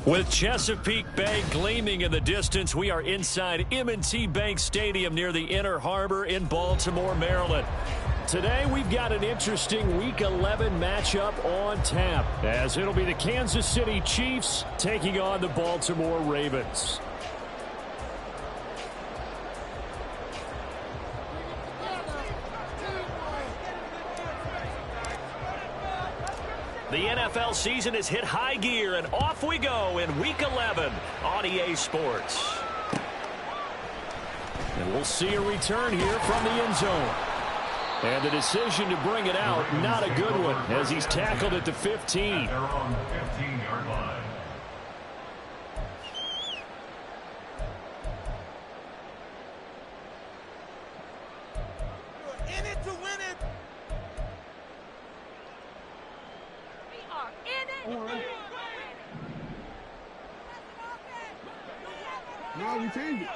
With Chesapeake Bay gleaming in the distance, we are inside M&T Bank Stadium near the Inner Harbor in Baltimore, Maryland. Today, we've got an interesting Week 11 matchup on tap, as it'll be the Kansas City Chiefs taking on the Baltimore Ravens. The NFL season has hit high gear, and off we go in Week 11 on EA Sports. And we'll see a return here from the end zone. And the decision to bring it out, not a good one, as he's tackled at the 15. They're on the 15-yard line. In it to win it. No, we changed it.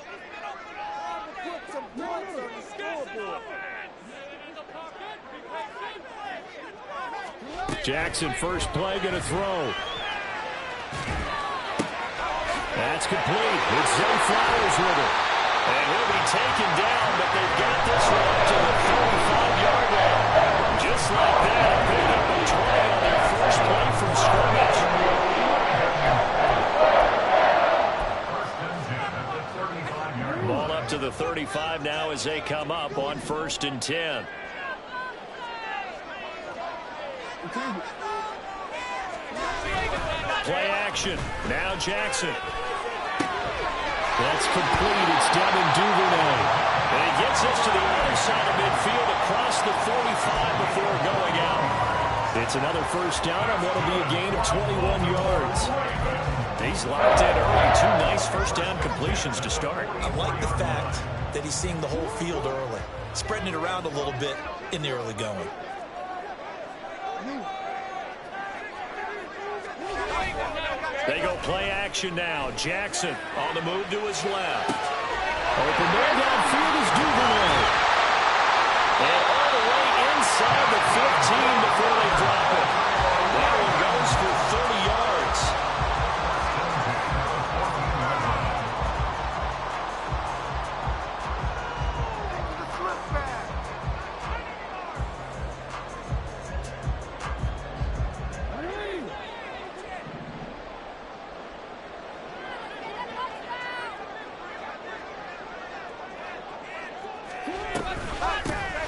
Put some points on the scoreboard. Jackson, first play, going to throw. That's complete. It's Zay Flowers with it. And he'll be taken down, but they've got this one up to the 35-yard line. Just like that, a big up a 20 on their first play from scrimmage. Ball up to the 35 now as they come up on 1st and 10. Play action. Now Jackson. That's complete. It's Devin Duvernay. And he gets us to the other side of midfield across the 45 before going out. It's another first down on what will be a gain of 21 yards. He's locked in early. 2 nice first down completions to start. I like the fact that he's seeing the whole field early, spreading it around a little bit in the early going. They go play action now. Jackson on the move to his left. Open man downfield is Duvernay. And all the way inside the 15 before they drop it. That one goes for 30 yards.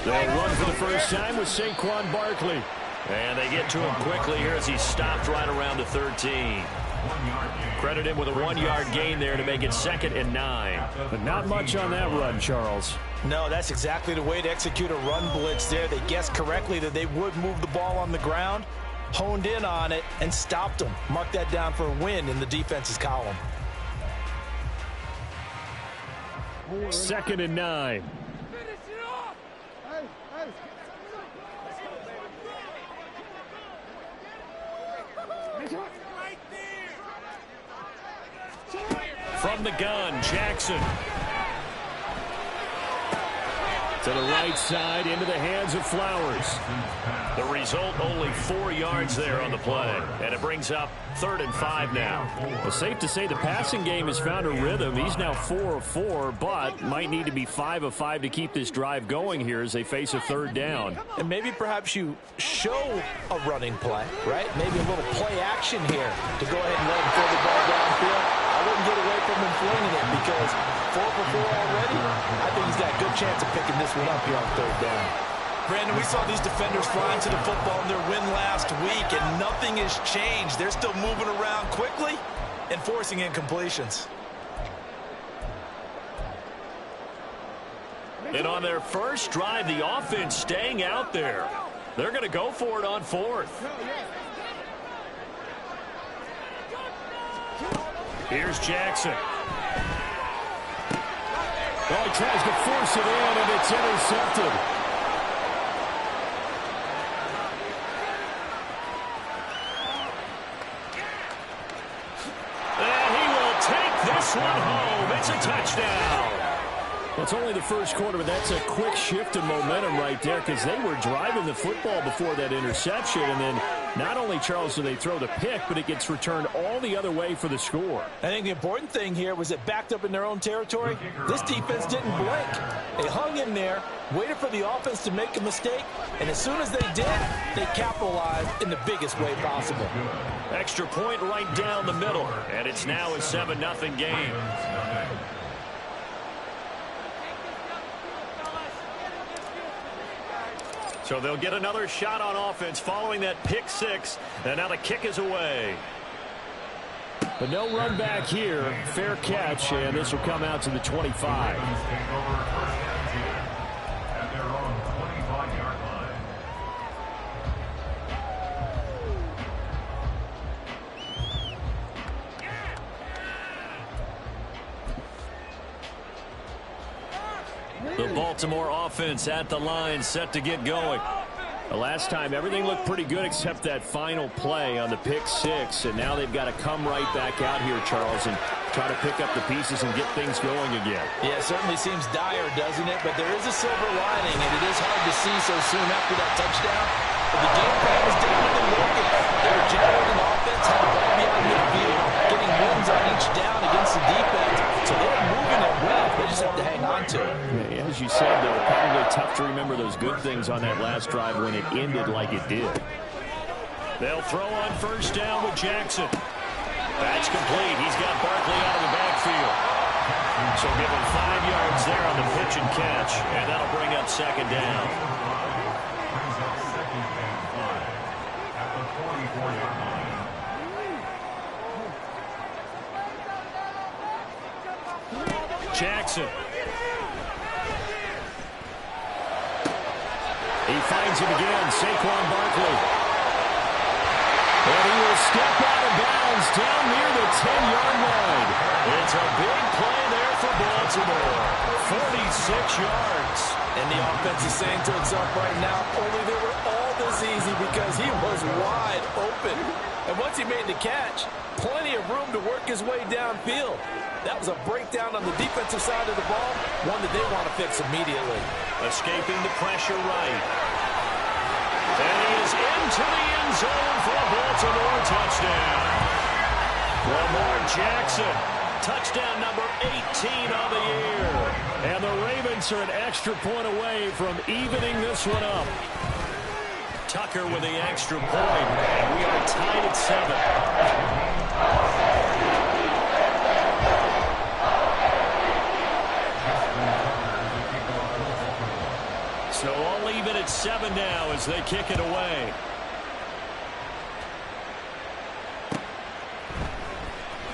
They'll run for the first time with Saquon Barkley. And they get to him quickly here as he's stopped right around the 13. Credit him with a 1-yard gain there to make it 2nd and 9. But not much on that run, Charles. No, that's exactly the way to execute a run blitz there. They guessed correctly that they would move the ball on the ground, honed in on it, and stopped them. Mark that down for a win in the defense's column. 2nd and 9. From the gun, Jackson. To the right side, into the hands of Flowers. The result, only 4 yards there on the play. And it brings up 3rd and 5 now. Well, safe to say the passing game has found a rhythm. He's now 4 of 4, but might need to be 5 of 5 to keep this drive going here as they face a 3rd down. And maybe perhaps you show a running play, right? Maybe a little play action here to go ahead and let him throw the ball downfield. I wouldn't get away from him flinging it because 4 for 4 already. I think he's got a good chance of picking this one up here on 3rd down. Brandon, we saw these defenders flying to the football in their win last week, and nothing has changed. They're still moving around quickly and forcing incompletions. And on their first drive, the offense staying out there. They're going to go for it on fourth. Here's Jackson. Oh, he tries to force it in, and it's intercepted. And he will take this one home. It's a touchdown. It's only the first quarter, but that's a quick shift in momentum right there because they were driving the football before that interception. And then not only, Charles, do they throw the pick, but it gets returned all the other way for the score. I think the important thing here was it backed up in their own territory. This defense didn't blink. They hung in there, waited for the offense to make a mistake, and as soon as they did, they capitalized in the biggest way possible. Extra point right down the middle, and it's now a 7-0 game. So they'll get another shot on offense following that pick six, and now the kick is away. But no run back here. Fair catch, and this will come out to the 25. And they're on the 25-yard line. The Baltimore offense at the line, set to get going. The last time, everything looked pretty good except that final play on the pick six, and now they've got to come right back out here, Charles, and try to pick up the pieces and get things going again. Yeah, it certainly seems dire, doesn't it? But there is a silver lining, and it is hard to see so soon after that touchdown. But the game plan was definitely working. They were generating offense, had the ball beyond midfield, getting wins on each down against the defense. So they're moving it well. They just have to hang on to it. Yeah, as you said, though, probably tough to remember those good things on that last drive when it ended like it did. They'll throw on first down with Jackson. That's complete. He's got Barkley out of the backfield. So give him 5 yards there on the pitch and catch, and that'll bring up second down. Brings up second and 5 at the 44-yard line. Jackson. He finds him again, Saquon Barkley. And he will step out of bounds down near the 10-yard line. It's a big play there for Baltimore. 46 yards. And the offense is saying to itself right now, only they were all this easy because he was wide open. And once he made the catch, plenty of room to work his way downfield. That was a breakdown on the defensive side of the ball, one that they want to fix immediately. Escaping the pressure right. And he is into the end zone for a Baltimore touchdown. Lamar Jackson, touchdown number 18 on the year. And the Ravens are an extra point away from evening this one up. Tucker with the extra point, and we are tied at 7. So all even at 7 now as they kick it away.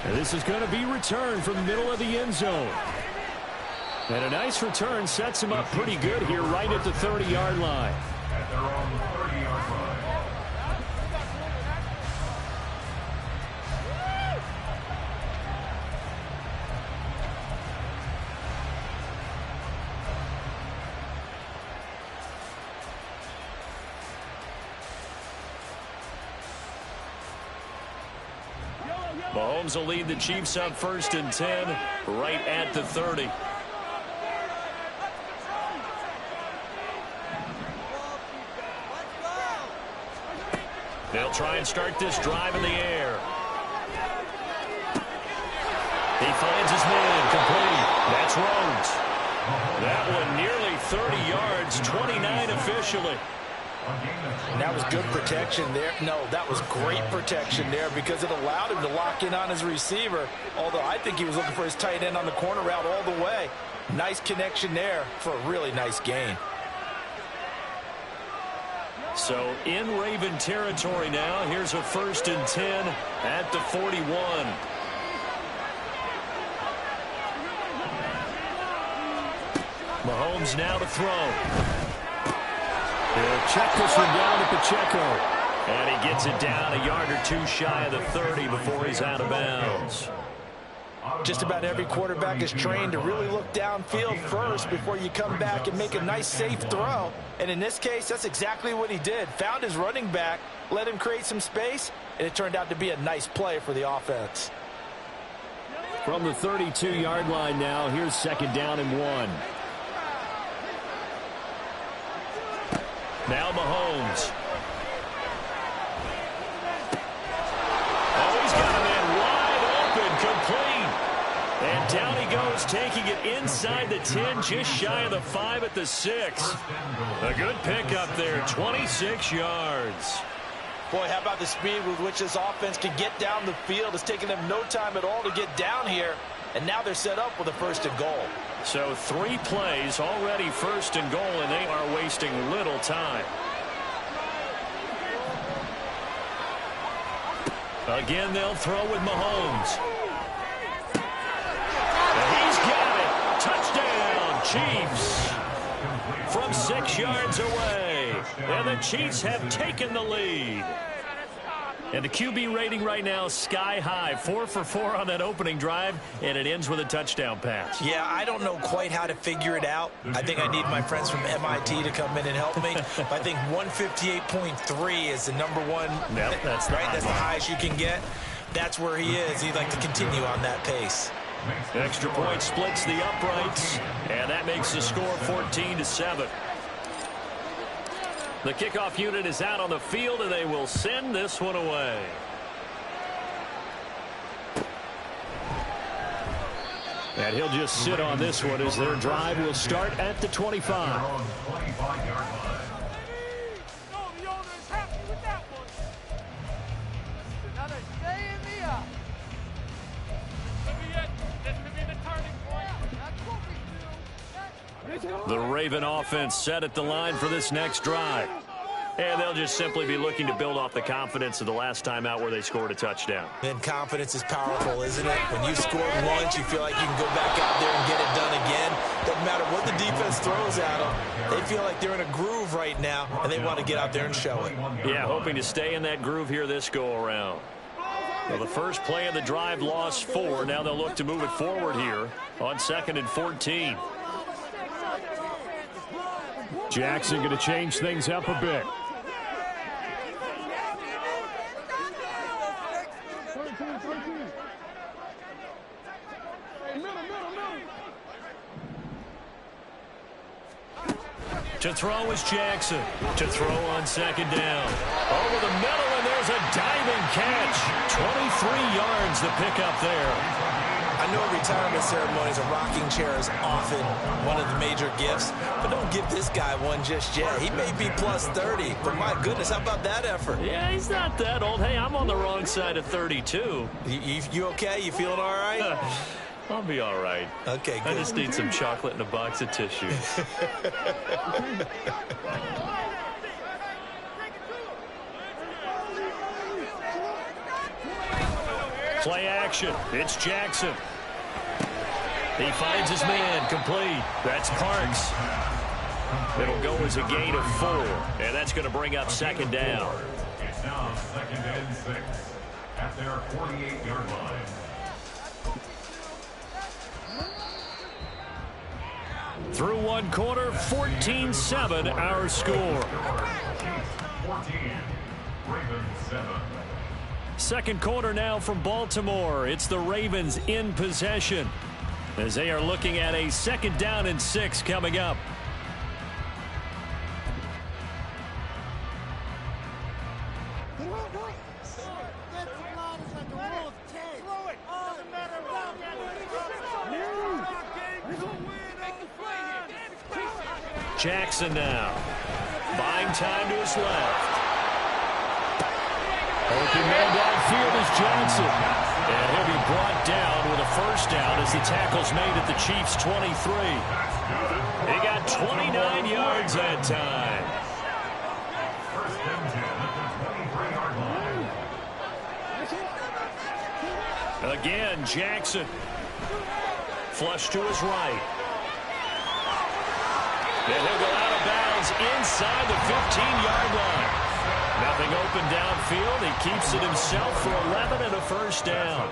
And this is going to be returned from the middle of the end zone. And a nice return sets him up pretty good here right at the 30-yard line. And they're on the 30-yard line. Mahomes will lead the Chiefs up 1st and 10, right at the 30. They'll try and start this drive in the air. He finds his man, complete. That's Rhodes. That one nearly 30 yards, 29 officially. And that was good protection there. No, that was great protection there because it allowed him to lock in on his receiver, although I think he was looking for his tight end on the corner route all the way. Nice connection there for a really nice gain. So in Raven territory now. Here's a 1st and 10 at the 41. Mahomes now to throw. He'll check this one down at Pacheco. And he gets it down a yard or two shy of the 30 before he's out of bounds. Just about every quarterback is trained to really look downfield first before you come back and make a nice, safe throw. And in this case, that's exactly what he did. Found his running back, let him create some space, and it turned out to be a nice play for the offense. From the 32-yard line now, here's 2nd down and 1. Now Mahomes. Oh, he's got a man wide open, complete. And down he goes, taking it inside the 10, just shy of the 5 at the 6. A good pickup there, 26 yards. Boy, how about the speed with which this offense can get down the field? It's taken them no time at all to get down here, and now they're set up with a 1st and goal. So 3 plays, already 1st and goal, and they are wasting little time. Again, they'll throw with Mahomes. And he's got it. Touchdown, Chiefs. From 6 yards away. And the Chiefs have taken the lead. And the QB rating right now, sky high. 4 for 4 on that opening drive, and it ends with a touchdown pass. Yeah, I don't know quite how to figure it out. I think I need my friends from MIT to come in and help me. But I think 158.3 is the number one. Yep, that's right. That's the highest you can get. That's where he is. He'd like to continue on that pace. Extra point splits the uprights, and that makes the score 14-7. The kickoff unit is out on the field, and they will send this one away. And he'll just sit on this one as their drive will start at the 25. The Raven offense set at the line for this next drive. And they'll just simply be looking to build off the confidence of the last time out where they scored a touchdown. And confidence is powerful, isn't it? When you scored once, you feel like you can go back out there and get it done again. Doesn't matter what the defense throws at them. They feel like they're in a groove right now, and they want to get out there and show it. Yeah, hoping to stay in that groove here this go-around. Well, the first play of the drive lost 4. Now they'll look to move it forward here on 2nd and 14. Jackson going to change things up a bit. To throw is Jackson. To throw on 2nd down. Over the middle, and there's a diving catch. 23 yards the pickup there. I know retirement ceremonies, a rocking chair is often one of the major gifts, but don't give this guy one just yet. He may be plus 30, but my goodness, how about that effort? Yeah, he's not that old. Hey, I'm on the wrong side of 32. You okay? You feeling all right? I'll be all right. Okay, good. I just need some chocolate and a box of tissues. Play action. It's Jackson. He finds his man, complete. That's Parks. It'll go as a gain of 4, and that's going to bring up 2nd down. It's now 2nd and 6 at their 48-yard line. Through 1 quarter, 14-7 our score. 14, Ravens 7. 2nd quarter now from Baltimore. It's the Ravens in possession as they are looking at a 2nd down and 6 coming up. Jackson now. Buying time to his left. Open man downfield is Johnson. And he'll be brought down with a 1st down as the tackle's made at the Chiefs' 23. He got 29 yards that time. Again, Jackson. Flush to his right. And he'll go out of bounds inside the 15-yard line. Nothing open downfield. He keeps it himself for 11 and a first down.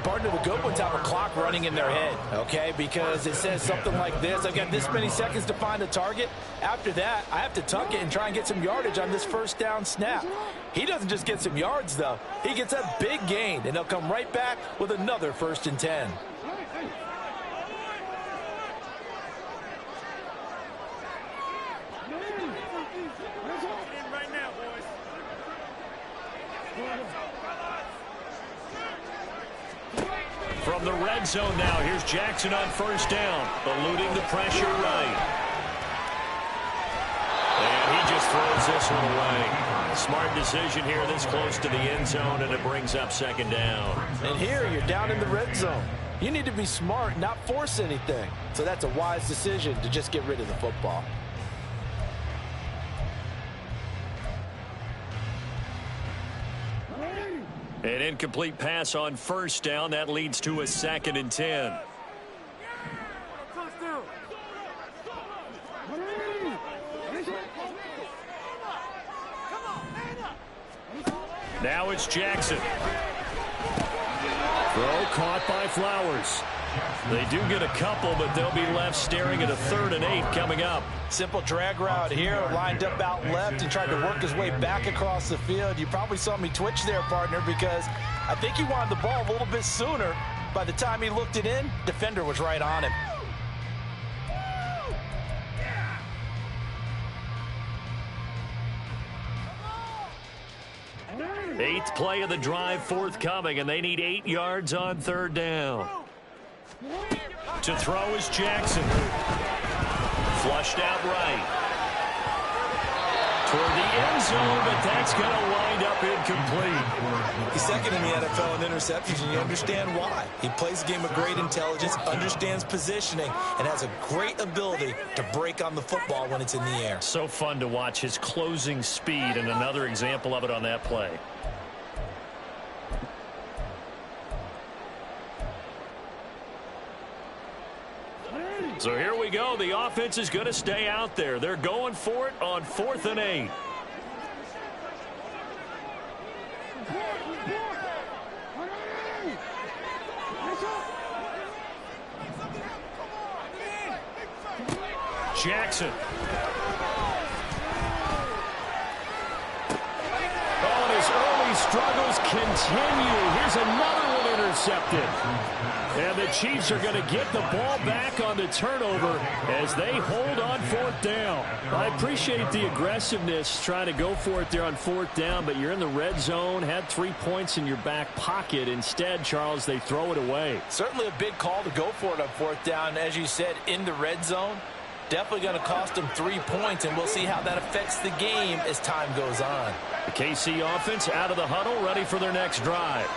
Partner, the good ones have a clock running in their head, okay? Because it says something like this. I've got this many seconds to find a target. After that, I have to tuck it and try and get some yardage on this first down snap. He doesn't just get some yards, though. He gets a big gain, and he'll come right back with another 1st and 10. From the red zone now, here's Jackson on first down, eluding the pressure right. And he just throws this one away. Smart decision here this close to the end zone, and it brings up 2nd down. And here, you're down in the red zone. You need to be smart, not force anything. So that's a wise decision to just get rid of the football. An incomplete pass on first down. That leads to a 2nd and 10. Now it's Jackson. Throw caught by Flowers. They do get a couple, but they'll be left staring at a 3rd and 8 coming up. Simple drag route here, lined up out left and tried to work his way back across the field. You probably saw me twitch there, partner, because I think he wanted the ball a little bit sooner. By the time he looked it in, defender was right on him. Eighth play of the drive forthcoming, and they need 8 yards on 3rd down. To throw is Jackson. Flushed out right. Toward the end zone, but that's going to wind up incomplete. He's 2nd in the NFL in interceptions, and you understand why. He plays a game of great intelligence, understands positioning, and has a great ability to break on the football when it's in the air. So fun to watch his closing speed, and another example of it on that play. So here we go. The offense is going to stay out there. They're going for it on 4th and 8. Jackson. Oh, and his early struggles continue. Here's another one intercepted. And the Chiefs are going to get the ball back on the turnover as they hold on 4th down. I appreciate the aggressiveness trying to go for it there on 4th down, but you're in the red zone, had 3 points in your back pocket. Instead, Charles, they throw it away. Certainly a big call to go for it on 4th down. As you said, in the red zone, definitely going to cost them 3 points, and we'll see how that affects the game as time goes on. The KC offense out of the huddle, ready for their next drive.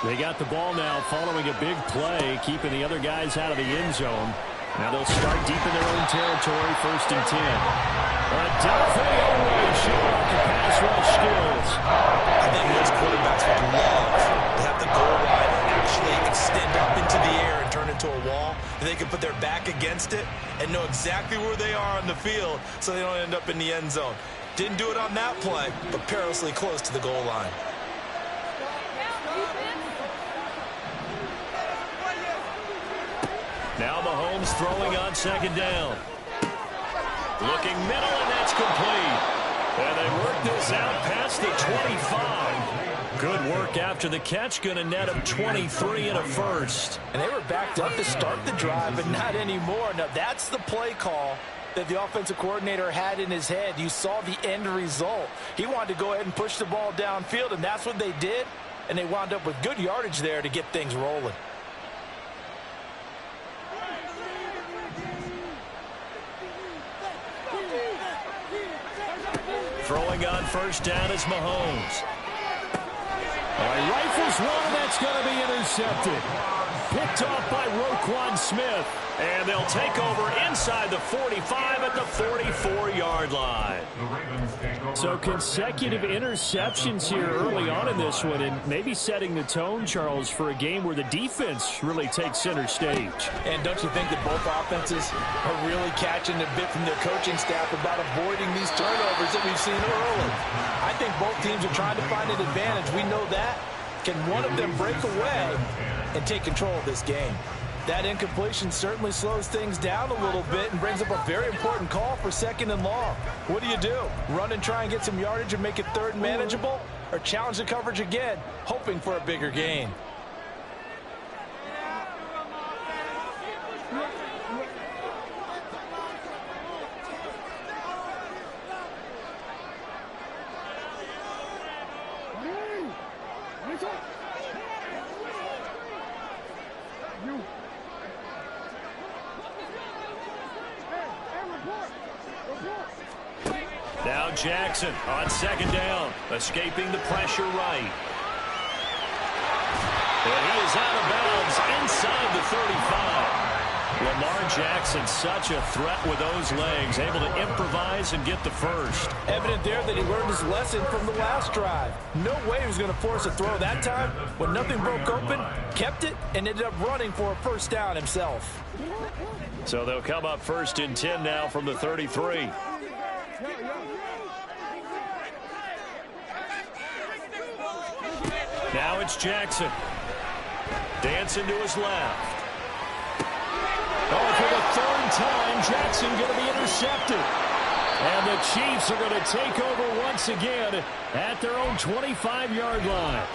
They got the ball now following a big play, keeping the other guys out of the end zone. Now they'll start deep in their own territory, 1st and 10. Adolfo always showing off the pass rush skills. I think most quarterbacks would love to have the goal line actually extend up into the air and turn into a wall. And they can put their back against it and know exactly where they are on the field so they don't end up in the end zone. Didn't do it on that play, but perilously close to the goal line. Now Mahomes throwing on 2nd down. Looking middle, and that's complete. And they work this out past the 25. Good work after the catch. Going to net them 23 and a first. And they were backed up to start the drive, but not anymore. Now, that's the play call that the offensive coordinator had in his head. You saw the end result. He wanted to go ahead and push the ball downfield, and that's what they did. And they wound up with good yardage there to get things rolling. Throwing on 1st down is Mahomes. All right, rifles one, that's going to be intercepted. picked off by Roquan Smith. And they'll take over inside the 45 at the 44-yard line. So consecutive interceptions here early on in this one, and maybe setting the tone, Charles, for a game where the defense really takes center stage. And don't you think that both offenses are really catching a bit from their coaching staff about avoiding these turnovers that we've seen early? I think both teams are trying to find an advantage. We know that. Can one of them break away and take control of this game? That incompletion certainly slows things down a little bit and brings up a very important call for 2nd and long. What do? Run and try and get some yardage and make it 3rd and manageable? Or challenge the coverage again, hoping for a bigger gain? Now Jackson on 2nd down, escaping the pressure right. And he is out of bounds inside the 35. Lamar Jackson, such a threat with those legs, able to improvise and get the first. Evident there that he learned his lesson from the last drive. No way he was going to force a throw that time. When nothing broke open, kept it, and ended up running for a 1st down himself. So they'll come up 1st and 10 now from the 33. Now it's Jackson. Dancing to his left. Oh, for the 3rd time, Jackson going to be intercepted. And the Chiefs are going to take over once again at their own 25-yard line.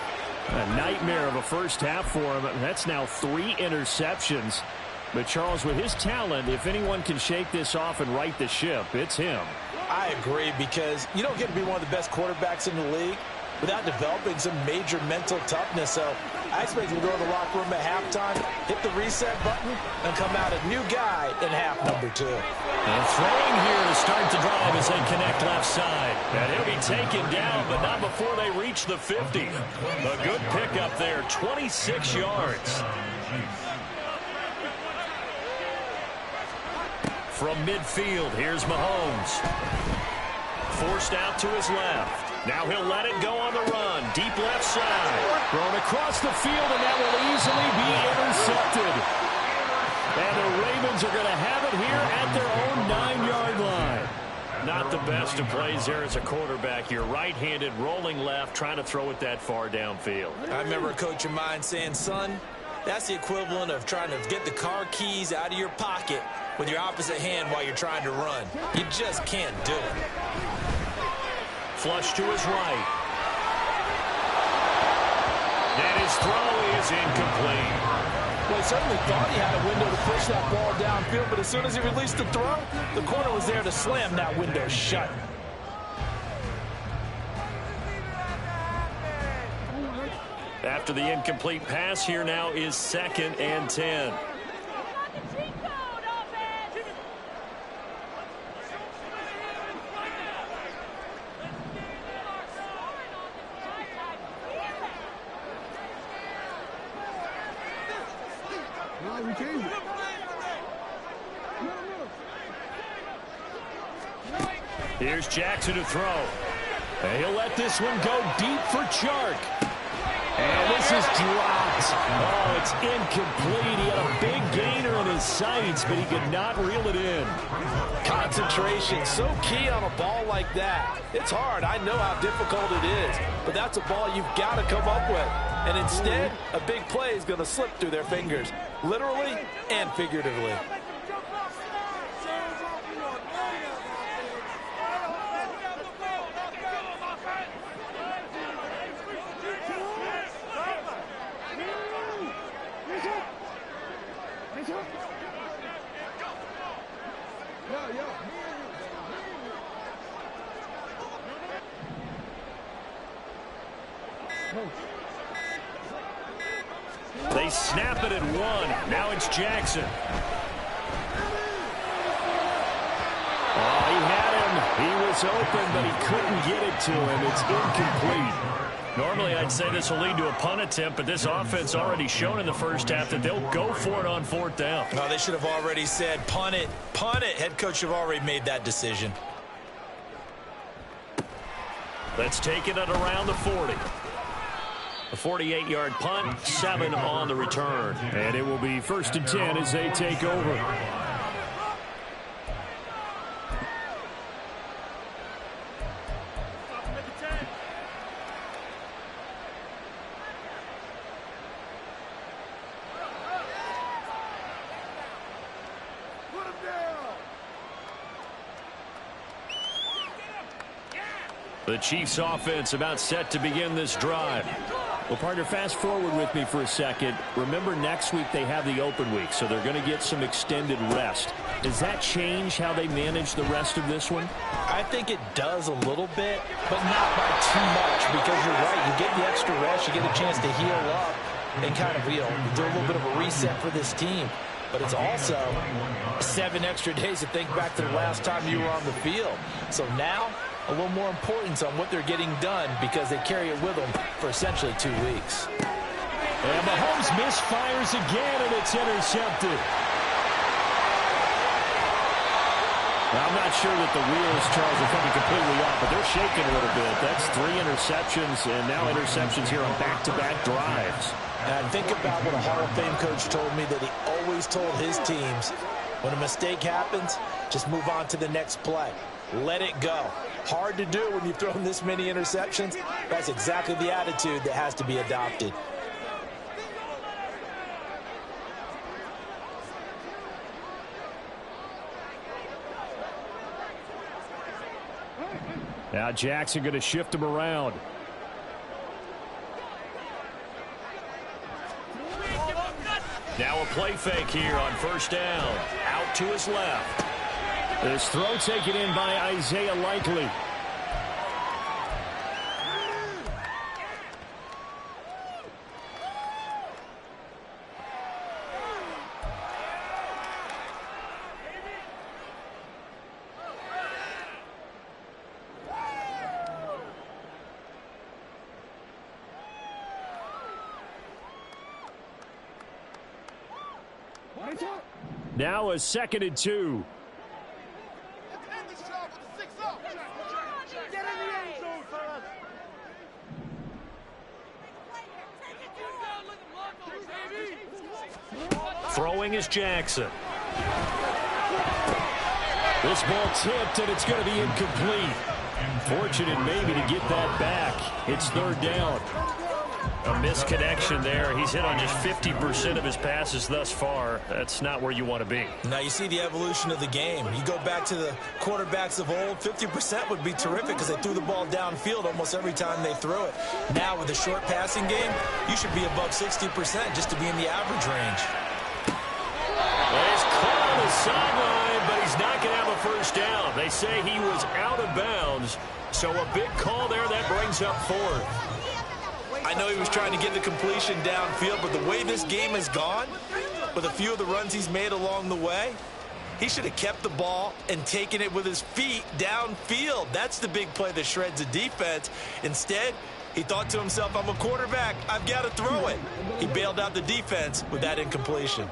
A nightmare of a first half for him. That's now 3 interceptions. But, Charles, with his talent, if anyone can shake this off and right the ship, it's him. I agree, because you don't get to be one of the best quarterbacks in the league without developing some major mental toughness. So I expect him to go to the locker room at halftime, hit the reset button, and come out a new guy in half number 2. And throwing here to start the drive as they connect left side. And he'll be taken down, but not before they reach the 50. A good pickup there, 26 yards. From midfield, here's Mahomes. Forced out to his left. Now he'll let it go on the run. Deep left side. Thrown across the field, and that will easily be intercepted. And the Ravens are going to have it here at their own 9-yard line. Not the best of plays there as a quarterback. You're right-handed, rolling left, trying to throw it that far downfield. I remember a coach of mine saying, son, that's the equivalent of trying to get the car keys out of your pocket with your opposite hand while you're trying to run. You just can't do it. Flush to his right. And his throw is incomplete. Well, he certainly thought he had a window to push that ball downfield, but as soon as he released the throw, the corner was there to slam that window shut. After the incomplete pass, here now is 2nd and 10. We changed it. Here's Jackson to throw. And he'll let this one go deep for Chark. And this is dropped. Oh, it's incomplete. He had a big gainer in his sights, but he could not reel it in. Concentration, so key on a ball like that. It's hard. I know how difficult it is, but that's a ball you've got to come up with. And instead, a big play is going to slip through their fingers, literally and figuratively. They snap it at 1. Now it's Jackson. Oh, he had him. He was was open, but he couldn't get it to him. It's incomplete. Normally, I'd say this will lead to a punt attempt, but this offense already shown in the first half that they'll go for it on 4th down. No, they should have already said, punt it, punt it. Head coach should have already made that decision. Let's take it at around the 40. A 48-yard punt, 7 on the return. And it will be 1st and 10 as they take over. The Chiefs offense about set to begin this drive. Well, partner, fast forward with me for a second. Remember, next week they have the open week, so they're going to get some extended rest. Does that change how they manage the rest of this one? I think it does a little bit, but not by too much, because you're right. You get the extra rest. You get a chance to heal up and kind of, do a little bit of a reset for this team. But it's also 7 extra days to think back to the last time you were on the field. So now, a little more importance on what they're getting done because they carry it with them for essentially 2 weeks. And Mahomes misfires again, and it's intercepted. Now, I'm not sure that the wheels, Charles, are coming completely off, but they're shaking a little bit. That's 3 interceptions, and now interceptions here on back-to-back drives. And think about what a Hall of Fame coach told me, that he always told his teams, when a mistake happens, just move on to the next play. Let it go. Hard to do when you've thrown this many interceptions. That's exactly the attitude that has to be adopted. Now Jackson going to shift him around. Now a play fake here on 1st down. Out to his left. This throw taken in by Isaiah Likely. Now a 2nd and 2. Throwing is Jackson. This ball tipped, and it's going to be incomplete. Fortunate maybe to get that back. It's 3rd down. A misconnection there. He's hit on just 50% of his passes thus far. That's not where you want to be. Now you see the evolution of the game. You go back to the quarterbacks of old, 50% would be terrific because they threw the ball downfield almost every time they threw it. Now with the short passing game, you should be above 60% just to be in the average range. He's caught on the sideline, but he's not going to have a 1st down. They say he was out of bounds, so a big call there that brings up 4th. I know he was trying to get the completion downfield, but the way this game has gone, with a few of the runs he's made along the way, he should have kept the ball and taken it with his feet downfield. That's the big play that shreds the defense. Instead, he thought to himself, I'm a quarterback, I've got to throw it. He bailed out the defense with that incompletion.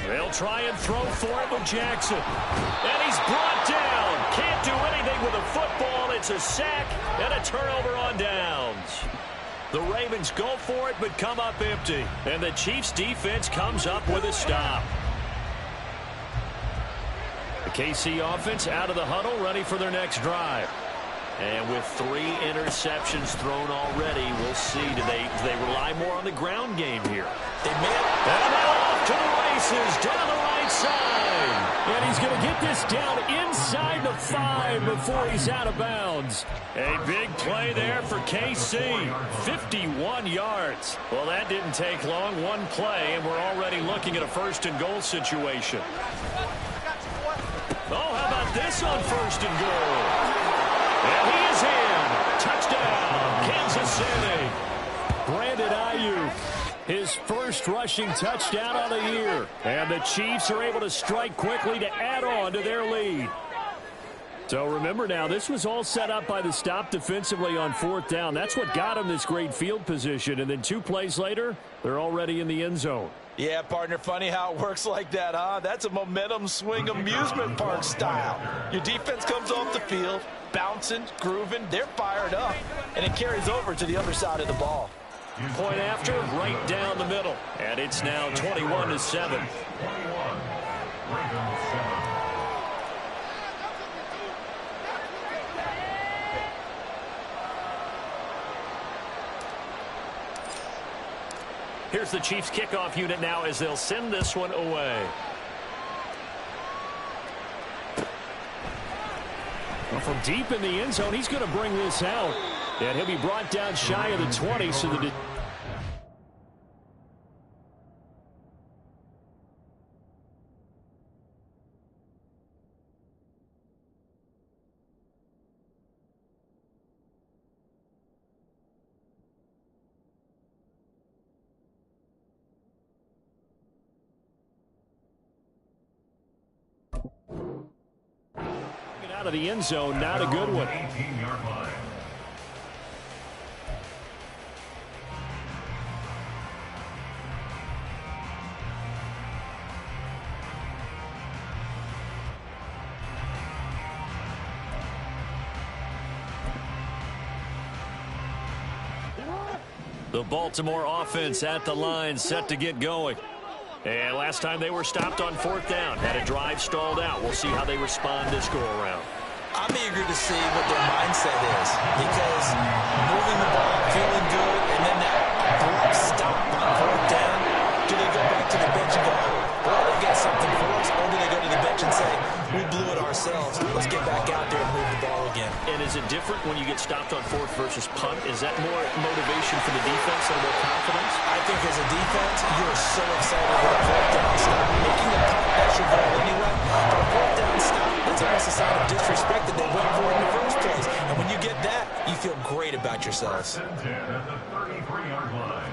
They'll try and throw for it with Jackson. And he's brought down. Can't do anything with a football. It's a sack and a turnover on downs. The Ravens go for it but come up empty. And the Chiefs defense comes up with a stop. The KC offense out of the huddle, ready for their next drive. And with 3 interceptions thrown already, we'll see. Do they rely more on the ground game here? They may have. And now off to the races down the right side. And he's going to get this down inside the 5 before he's out of bounds. A big play there for KC. 51 yards. Well, that didn't take long. One play, and we're already looking at a 1st and goal situation. Oh, how about this on 1st and goal? And he is in. Touchdown, Kansas City. His first rushing touchdown of the year. And the Chiefs are able to strike quickly to add on to their lead. So remember now, this was all set up by the stop defensively on 4th down. That's what got them this great field position. And then 2 plays later, they're already in the end zone. Yeah, partner, funny how it works like that, huh? That's a momentum swing amusement park style. Your defense comes off the field, bouncing, grooving, they're fired up, and it carries over to the other side of the ball. Point after, right down the middle. And it's now 21-7. Here's the Chiefs kickoff unit now as they'll send this one away. Well, from deep in the end zone, he's going to bring this out. And he'll be brought down shy of the 20. So the out of the end zone, not a good one. 18-yard line. The Baltimore offense at the line, set to get going. And last time they were stopped on 4th down, had a drive stalled out. We'll see how they respond this go-around. I'm eager to see what their mindset is, because moving the ball, feeling good, and then that abrupt stop on 4th down, do they go back to the bench and go, well, they got something for us, or do they go to the bench and say, we blew it ourselves, let's get back out there and move the ball again? And is it different when you get stopped on 4th versus punt? Is that more motivation for the defense and more confidence? I think as a defense, you're so excited with a 4th down stop. Making a punt, that's your goal anyway. But a 4th down stop, that's almost a sign of disrespect that they went for it in the first place. And when you get that, you feel great about yourselves. 10 at the 33-yard line.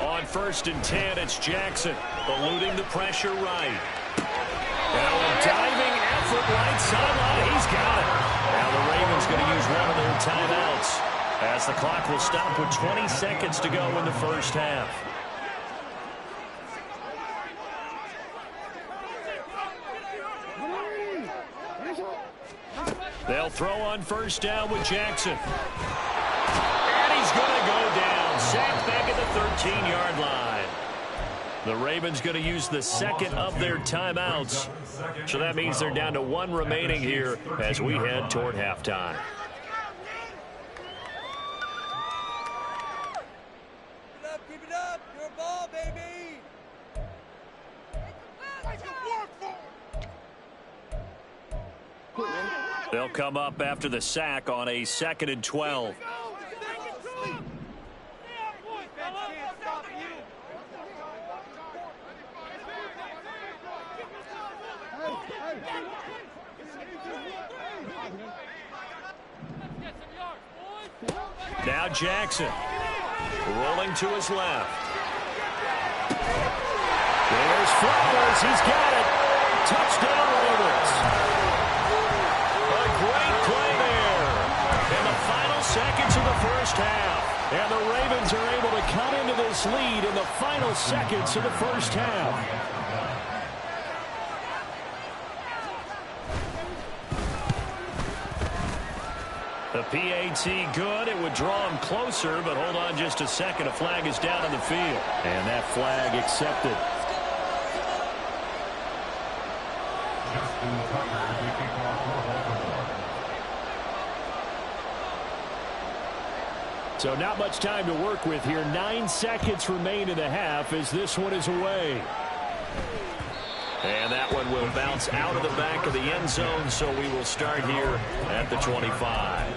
On 1st and 10, it's Jackson, eluding the pressure right. Now a diving effort right sideline. He's got it. Now the Ravens going to use one of their timeouts as the clock will stop with 20 seconds to go in the first half. They'll throw on 1st down with Jackson. And he's going to go down. Sacked back at the 13-yard line. The Ravens going to use the second of their timeouts. So that means they're down to 1 remaining here as we head toward halftime. Keep it up. Your ball, baby. They'll come up after the sack on a 2nd and 12. Now Jackson rolling to his left. There's Flowers. He's got it. Touchdown, Ravens. A great play there in the final seconds of the first half. And the Ravens are able to cut into this lead in the final seconds of the first half. The PAT good. It would draw him closer, but hold on just a second. A flag is down on the field. And that flag accepted. So not much time to work with here. 9 seconds remain in the half as this one is away. And that one will bounce out of the back of the end zone, so we will start here at the 25.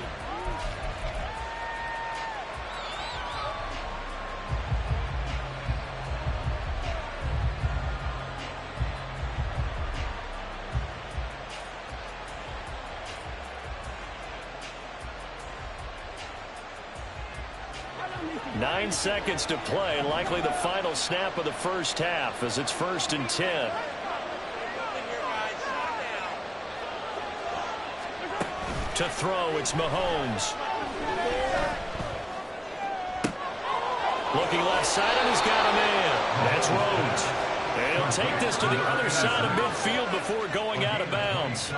9 seconds to play, likely the final snap of the first half as it's 1st and 10. To throw, it's Mahomes. Looking left side, and he's got a man. That's Rhodes. And he'll take this to the other side of midfield before going out of bounds.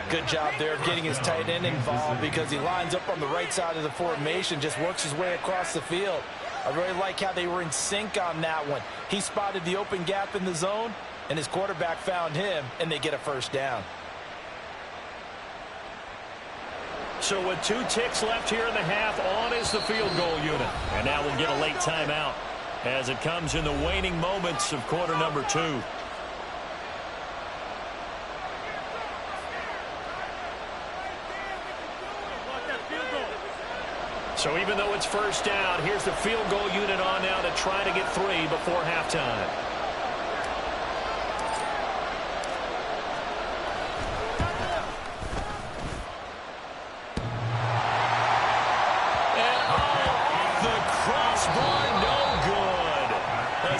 Good job there of getting his tight end involved because he lines up on the right side of the formation, just works his way across the field. I really like how they were in sync on that one. He spotted the open gap in the zone, and his quarterback found him, and they get a first down. So with 2 ticks left here in the half, on is the field goal unit. And now we'll get a late timeout as it comes in the waning moments of quarter number 2. So even though it's first down, here's the field goal unit on now to try to get 3 before halftime.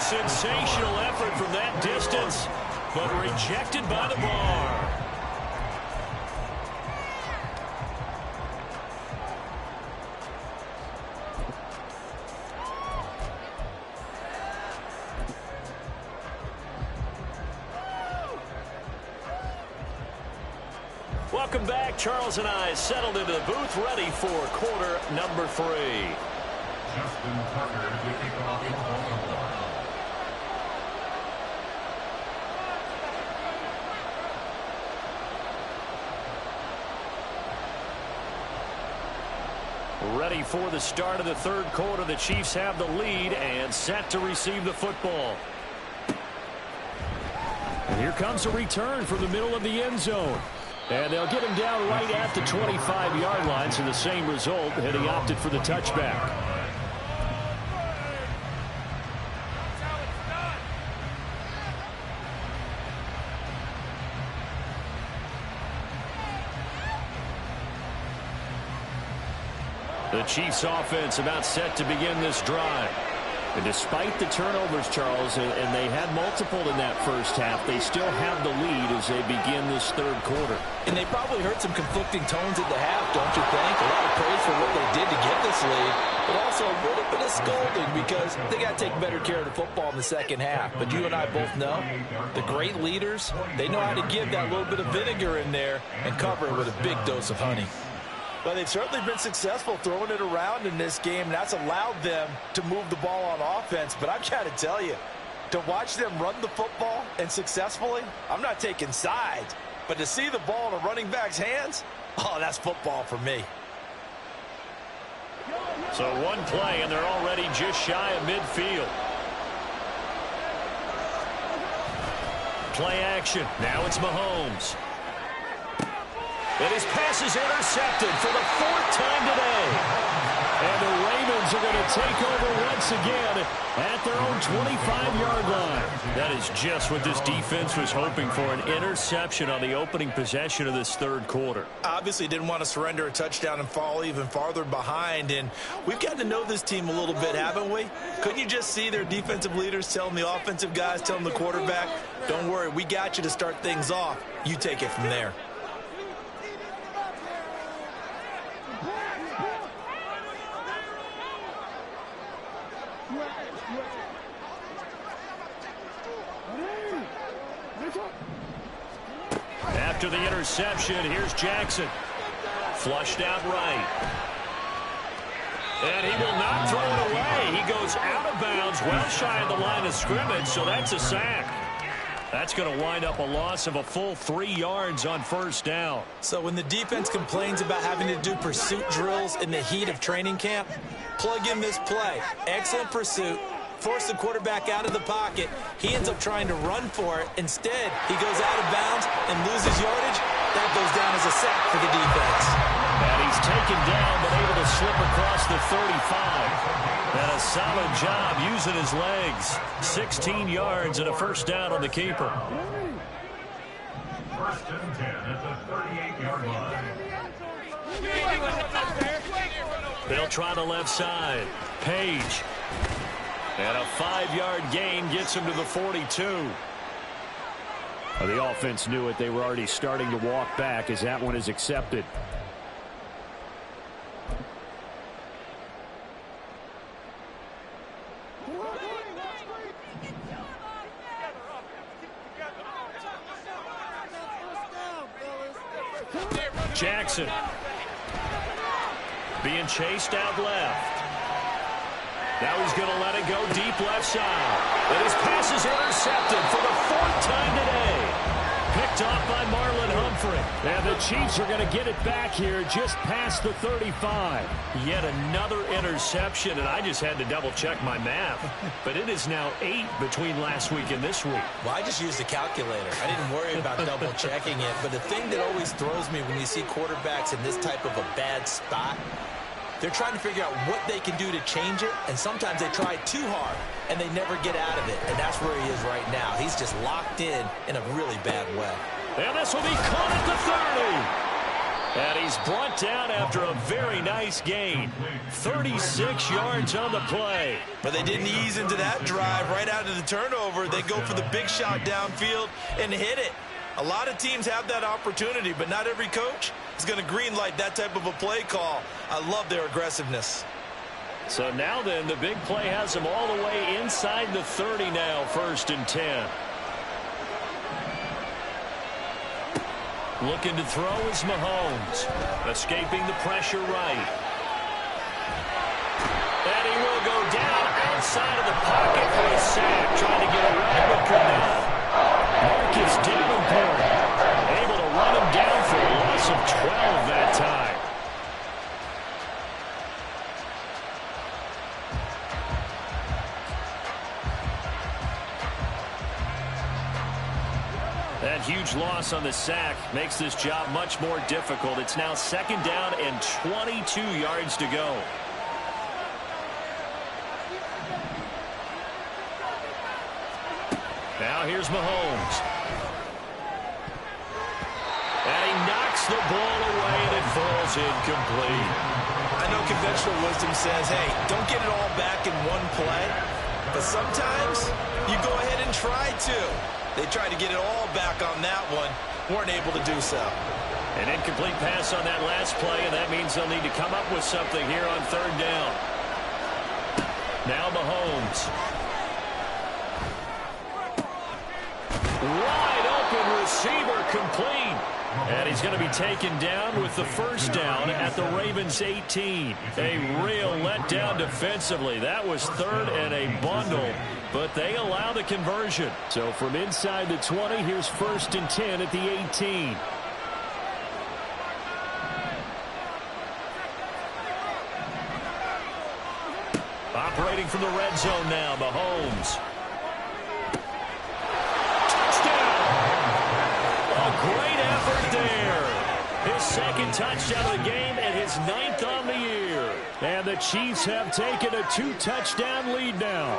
Sensational effort from that distance, but rejected by the bar. Welcome back. Charles and I settled into the booth, ready for quarter number 3. Justin Tucker to kick off the ball. Ready for the start of the third quarter. The Chiefs have the lead and set to receive the football. And here comes a return from the middle of the end zone. And they'll get him down right at the 25-yard line, so the same result, and he opted for the touchback. The Chiefs offense about set to begin this drive. And despite the turnovers, Charles, and they had multiple in that first half, they still have the lead as they begin this third quarter. And they probably heard some conflicting tones at the half, don't you think? A lot of praise for what they did to get this lead, but also a little bit of scolding because they got to take better care of the football in the second half. But you and I both know the great leaders, they know how to give that little bit of vinegar in there and cover it with a big dose of honey. Well, they've certainly been successful throwing it around in this game. That's allowed them to move the ball on offense. But I've got to tell you, to watch them run the football and successfully, I'm not taking sides. But to see the ball in a running back's hands, oh, that's football for me. So one play, and they're already just shy of midfield. Play action. Now it's Mahomes. And his pass is intercepted for the 4th time today. And the Ravens are going to take over once again at their own 25-yard line. That is just what this defense was hoping for, an interception on the opening possession of this third quarter. Obviously didn't want to surrender a touchdown and fall even farther behind. And we've gotten to know this team a little bit, haven't we? Couldn't you just see their defensive leaders telling the offensive guys, telling the quarterback, don't worry, we got you to start things off. You take it from there. After the interception, here's Jackson. Flushed out right. And he will not throw it away. He goes out of bounds, well shy of the line of scrimmage, so that's a sack. That's going to wind up a loss of a full 3 yards on first down. So when the defense complains about having to do pursuit drills in the heat of training camp, plug in this play. Excellent pursuit. Force the quarterback out of the pocket. He ends up trying to run for it. Instead, he goes out of bounds and loses yardage. That goes down as a sack for the defense. And he's taken down, but able to slip across the 35. And a solid job using his legs. 16 yards and a first down on the keeper. 1st and 10 at the 38-yard line. They'll try the left side. Page. And a 5-yard gain gets him to the 42. Well, the offense knew it. They were already starting to walk back as that one is accepted. Jackson being chased out left. Now he's going to let it go deep left side. And his pass is intercepted for the 4th time today. Picked off by Marlon Humphrey. And the Chiefs are going to get it back here just past the 35. Yet another interception, and I just had to double-check my math. But it is now 8 between last week and this week. Well, I just used a calculator. I didn't worry about double-checking it. But the thing that always throws me when you see quarterbacks in this type of a bad spot, they're trying to figure out what they can do to change it, and sometimes they try too hard, and they never get out of it, and that's where he is right now. He's just locked in a really bad way. And this will be caught at the 30. And he's brought down after a very nice gain. 36 yards on the play. But they didn't ease into that drive right out of the turnover. They go for the big shot downfield and hit it. A lot of teams have that opportunity, but not every coach is going to greenlight that type of a play call. I love their aggressiveness. So now then, the big play has them all the way inside the 30 now, 1st and 10. Looking to throw is Mahomes. Escaping the pressure right. And he will go down outside of the pocket for a sack. Trying to get away, but could not. Marcus Davenport able to run him down for a loss of 12 that time. That huge loss on the sack makes this job much more difficult. It's now 2nd down and 22 yards to go. Now here's Mahomes. And he knocks the ball away, and it falls incomplete. I know conventional wisdom says, hey, don't get it all back in one play. But sometimes you go ahead and try to. They tried to get it all back on that one. Weren't able to do so. An incomplete pass on that last play, and that means they'll need to come up with something here on 3rd down. Now Mahomes. Wide open receiver complete. And he's going to be taken down with the 1st down at the Ravens 18. A real letdown defensively. That was 3rd and a bundle, but they allow the conversion. So from inside the 20, here's 1st and 10 at the 18. Operating from the red zone now, Mahomes. Great effort there. His 2nd touchdown of the game and his 9th on the year. And the Chiefs have taken a 2-touchdown lead now.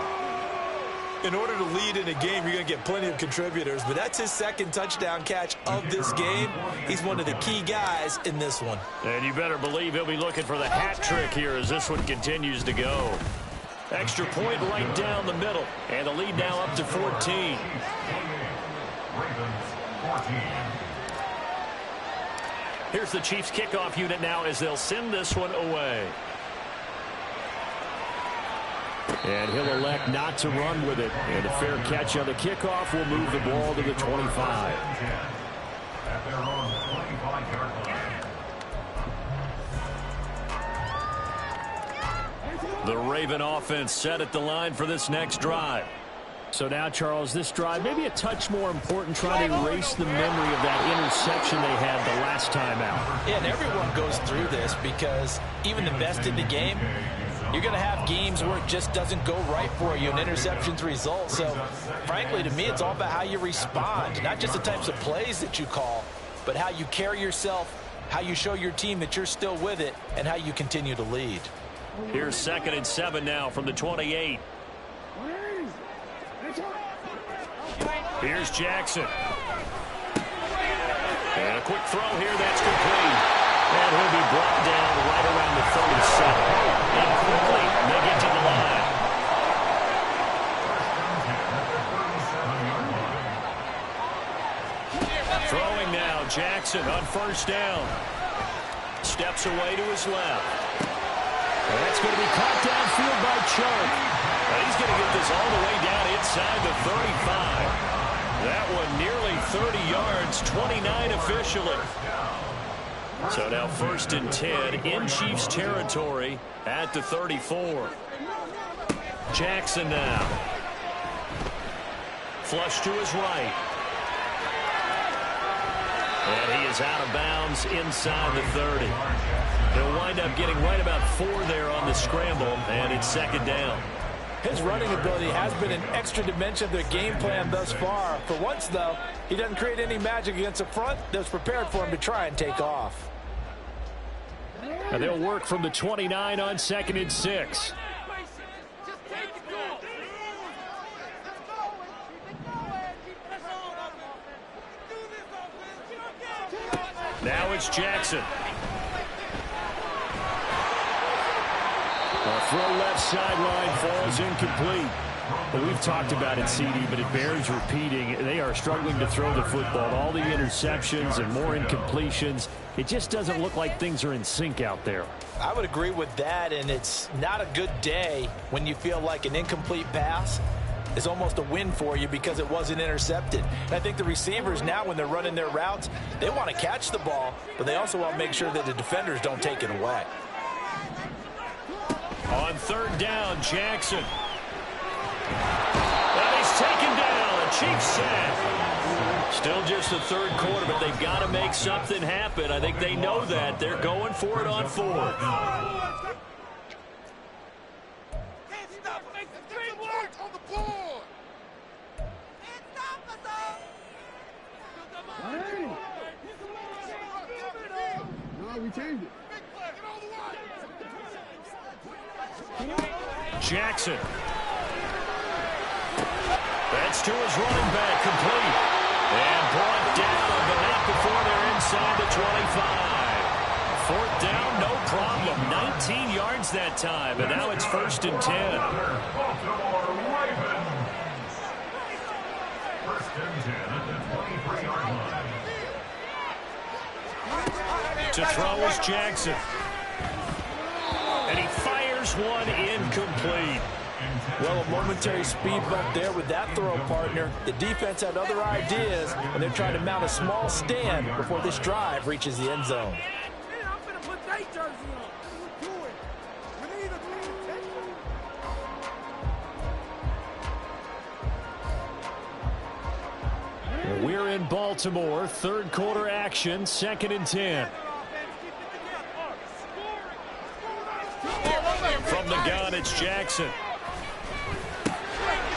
In order to lead in a game, you're going to get plenty of contributors, but that's his 2nd touchdown catch of this game. He's one of the key guys in this one. And you better believe he'll be looking for the hat trick here as this one continues to go. Extra point right down the middle, and the lead now up to 14. Ravens 14. Here's the Chiefs kickoff unit now as they'll send this one away. And he'll elect not to run with it. And a fair catch on the kickoff will move the ball to the 25. At their own 25-yard line. The Raven offense set at the line for this next drive. So now, Charles, this drive maybe a touch more important, trying to erase the memory of that interception they had the last time out. Yeah, and everyone goes through this because even the best in the game, you're going to have games where it just doesn't go right for you and interceptions result. So, frankly, to me, it's all about how you respond, not just the types of plays that you call, but how you carry yourself, how you show your team that you're still with it, and how you continue to lead. Here's 2nd and 7 now from the 28. Here's Jackson. And a quick throw here, that's complete. And he'll be brought down right around the 37. And quickly, they get to the line. Throwing now, Jackson on first down. Steps away to his left. And that's going to be caught downfield by Chubb. He's going to get this all the way down inside the 35. That one nearly 30 yards, 29 officially. So now 1st and 10 in Chiefs territory at the 34. Jackson now. Flush to his right. And he is out of bounds inside the 30. He'll wind up getting right about 4 there on the scramble, and it's 2nd down. His running ability has been an extra dimension of their game plan thus far. For once, though, he doesn't create any magic against the front that's prepared for him to try and take off. And they'll work from the 29 on 2nd and 6. Now it's Jackson. A throw left sideline falls incomplete. Well, we've talked about it, CD, but it bears repeating. They are struggling to throw the football. All the interceptions and more incompletions. It just doesn't look like things are in sync out there. I would agree with that, and it's not a good day when you feel like an incomplete pass is almost a win for you because it wasn't intercepted. And I think the receivers now, when they're running their routes, they want to catch the ball, but they also want to make sure that the defenders don't take it away. On 3rd down, Jackson. And he's taken down. A Chiefs sack. Still just the 3rd quarter, but they've got to make something happen. I think they know that. They're going for it on 4th. We changed it. Jackson. That's to his running back, complete. And brought down, but not before they're inside the 25. 4th down, no problem. 19 yards that time, and now it's 1st and 10. To throw is Jackson. And he fires one incomplete. Well, a momentary speed bump there with that throw, partner. The defense had other ideas, and they're trying to mount a small stand before this drive reaches the end zone. We're in Baltimore. 3rd quarter action. 2nd and 10. From the gun, it's Jackson.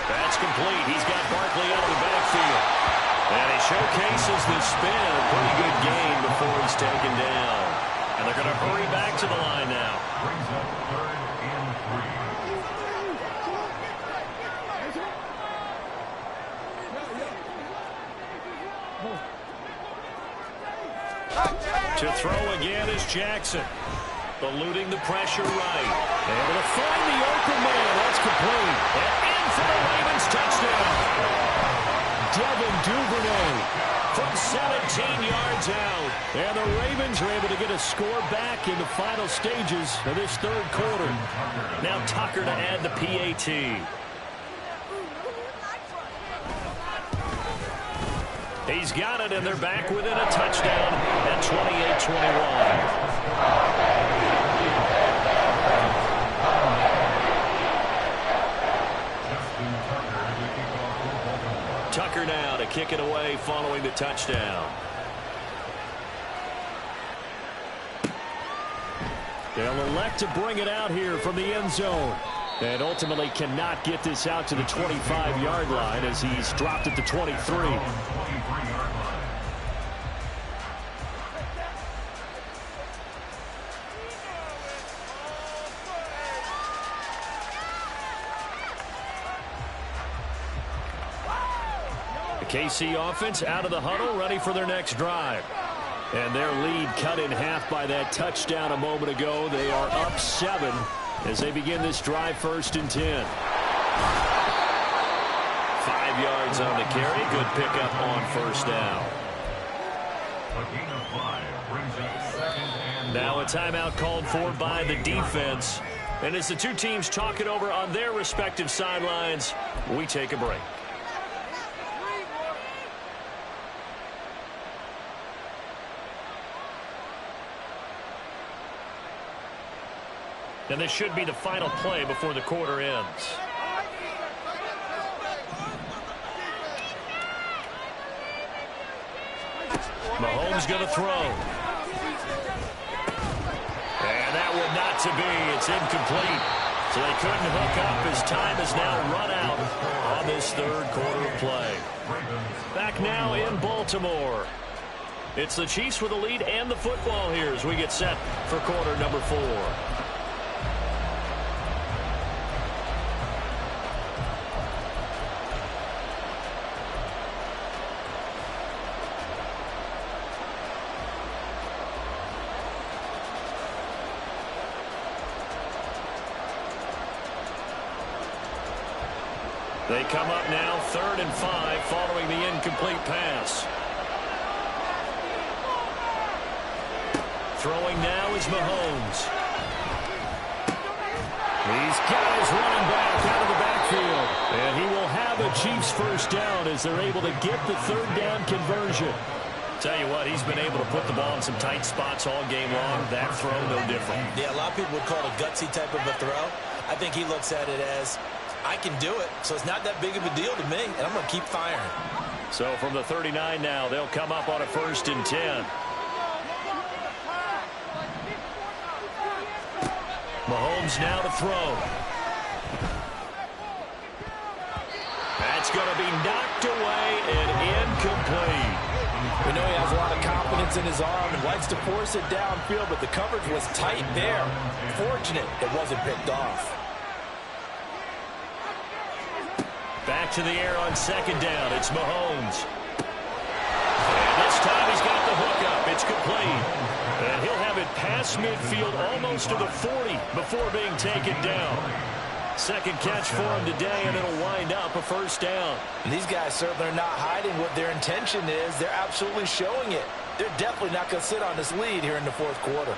That's complete. He's got Barkley out of the backfield. And he showcases the spin. A pretty good gain before he's taken down. And they're going to hurry back to the line now. Brings up 3rd and 3. To throw again is Jackson. Eluding the pressure right. Able to find the open man. That's complete. And in for the Ravens touchdown. Devin Duvernay from 17 yards out. And the Ravens are able to get a score back in the final stages of this 3rd quarter. Now Tucker to add the PAT. He's got it, and they're back within a touchdown at 28-21. Tucker now to kick it away following the touchdown. They'll elect to bring it out here from the end zone. And ultimately cannot get this out to the 25-yard line as he's dropped at the 23. The KC offense out of the huddle, ready for their next drive. And their lead cut in half by that touchdown a moment ago. They are up 7 as they begin this drive, 1st and 10. 5 yards on the carry. Good pickup on 1st down. A gain of 5 brings up 2nd and Now a timeout called for by the defense. And as the two teams talk it over on their respective sidelines, we take a break. And this should be the final play before the quarter ends. Mahomes going to throw. And that one not to be. It's incomplete. So they couldn't hook up as time has now run out on this 3rd quarter of play. Back now in Baltimore. It's the Chiefs with the lead and the football here as we get set for quarter number 4. They come up now 3rd and 5 following the incomplete pass. Throwing now is Mahomes. These guys running back out of the backfield. And he will have a Chiefs 1st down as they're able to get the 3rd down conversion. Tell you what, he's been able to put the ball in some tight spots all game long. That throw, no different. Yeah, a lot of people would call it a gutsy type of a throw. I think he looks at it as, I can do it, so it's not that big of a deal to me, and I'm going to keep firing. So from the 39 now, they'll come up on a 1st and 10. Mahomes now to throw. That's going to be knocked away and incomplete. We know he has a lot of confidence in his arm and likes to force it downfield, but the coverage was tight there. Fortunate it wasn't picked off. Back to the air on 2nd down. It's Mahomes. And this time he's got the hookup. It's complete. And he'll have it past midfield almost to the 40 before being taken down. 2nd catch for him today, and it'll wind up a 1st down. And these guys certainly are not hiding what their intention is. They're absolutely showing it. They're definitely not going to sit on this lead here in the 4th quarter.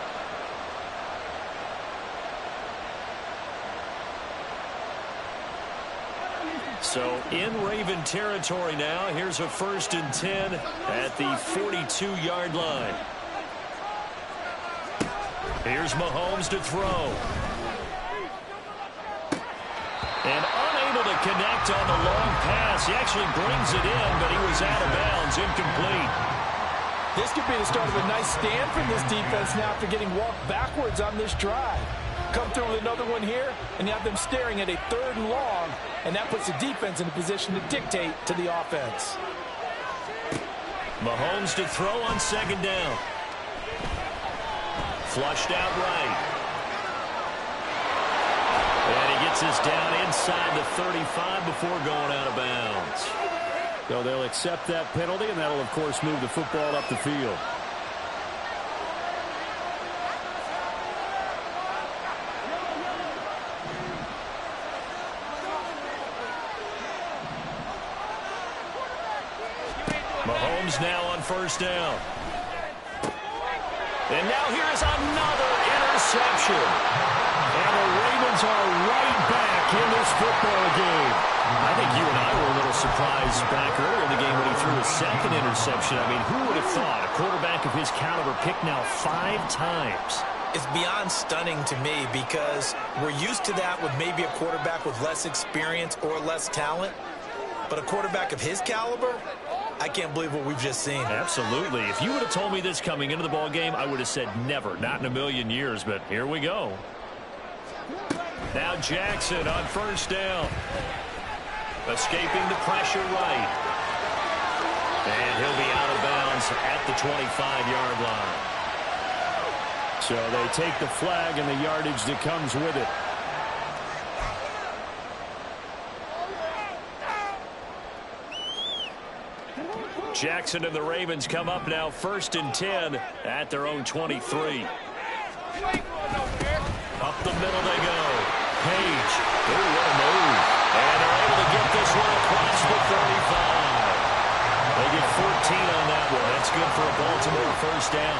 So in Raven territory now. Here's a 1st and 10 at the 42-yard line. Here's Mahomes to throw. And unable to connect on the long pass. He actually brings it in, but he was out of bounds, incomplete. This could be the start of a nice stand from this defense now after getting walked backwards on this drive. Come through with another one here, and you have them staring at a 3rd and long, and that puts the defense in a position to dictate to the offense. Mahomes to throw on 2nd down. Flushed out right. And he gets us down inside the 35 before going out of bounds. So they'll accept that penalty, and that'll, of course, move the football up the field. Mahomes now on 1st down. And now here is another interception. And the Ravens are right back in this football game. I think you and I were a little surprised back earlier in the game when he threw his 2nd interception. I mean, who would have thought a quarterback of his caliber picked now 5 times? It's beyond stunning to me because we're used to that with maybe a quarterback with less experience or less talent. But a quarterback of his caliber, I can't believe what we've just seen. Absolutely. If you would have told me this coming into the ball game, I would have said never, not in a million years, but here we go. Now Jackson on 1st down. Escaping the pressure right. And he'll be out of bounds at the 25-yard line. So they take the flag and the yardage that comes with it. Jackson and the Ravens come up now 1st and 10 at their own 23. Up the middle they go. Page. Ooh, what a move. And they're able to get this one across the 35. They get 14 on that one. That's good for a Baltimore first down.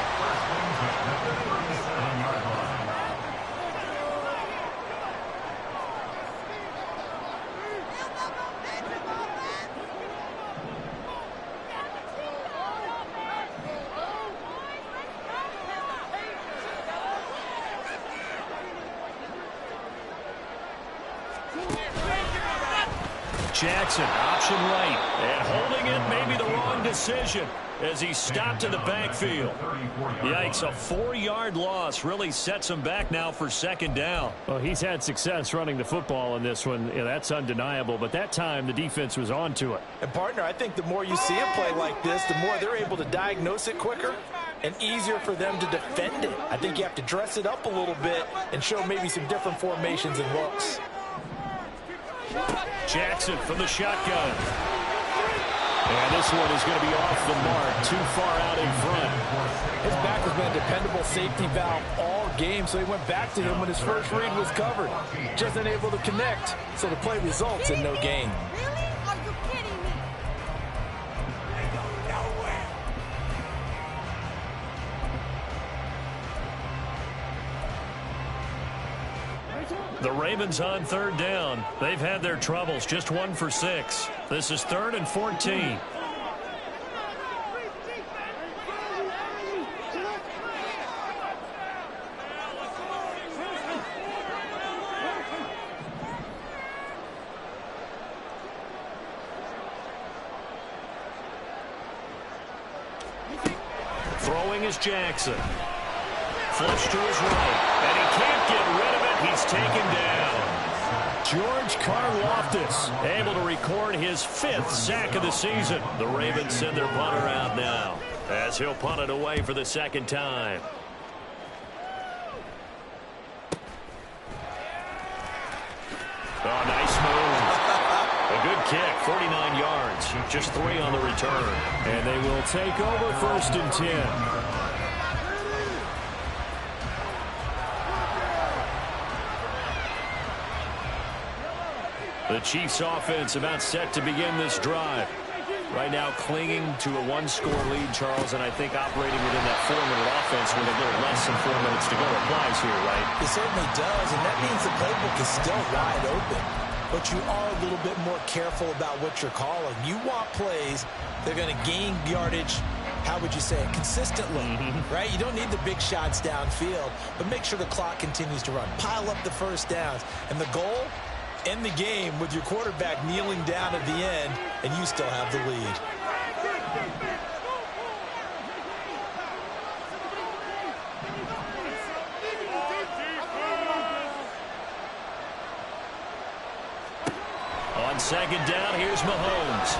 Jackson, option right, and holding it may be the wrong decision as he stopped in the backfield. Yikes, a 4-yard loss really sets him back now for second down. Well, he's had success running the football in this one. Yeah, that's undeniable, but that time the defense was on to it. And, partner, I think the more you see him play like this, the more they're able to diagnose it quicker and easier for them to defend it. I think you have to dress it up a little bit and show maybe some different formations and looks. Jackson from the shotgun. And this one is going to be off the mark, too far out in front. His back has been a dependable safety valve all game, so he went back to him when his first read was covered. Just unable to connect, so the play results in no gain. Really? Are you kidding me? The Ravens on third down. They've had their troubles, just 1 for 6. This is 3rd and 14. Throwing is Jackson. Flush to his right, and he can't get rid of it. He's taken down. George Karlaftis able to record his 5th sack of the season. The Ravens send their punter out now as he'll punt it away for the second time. Oh, nice move. A good kick, 49 yards. Just 3 on the return. And they will take over 1st and 10. The Chiefs offense about set to begin this drive. Right now clinging to a 1-score lead, Charles, and I think operating within that 4-minute offense with a little less than 4 minutes to go applies here, right? It certainly does, and that means the playbook is still wide open. But you are a little bit more careful about what you're calling. You want plays that are going to gain yardage, how would you say it, consistently, right? You don't need the big shots downfield, but make sure the clock continues to run. Pile up the first downs, and the goal, end the game with your quarterback kneeling down at the end, and you still have the lead. On second down, here's Mahomes.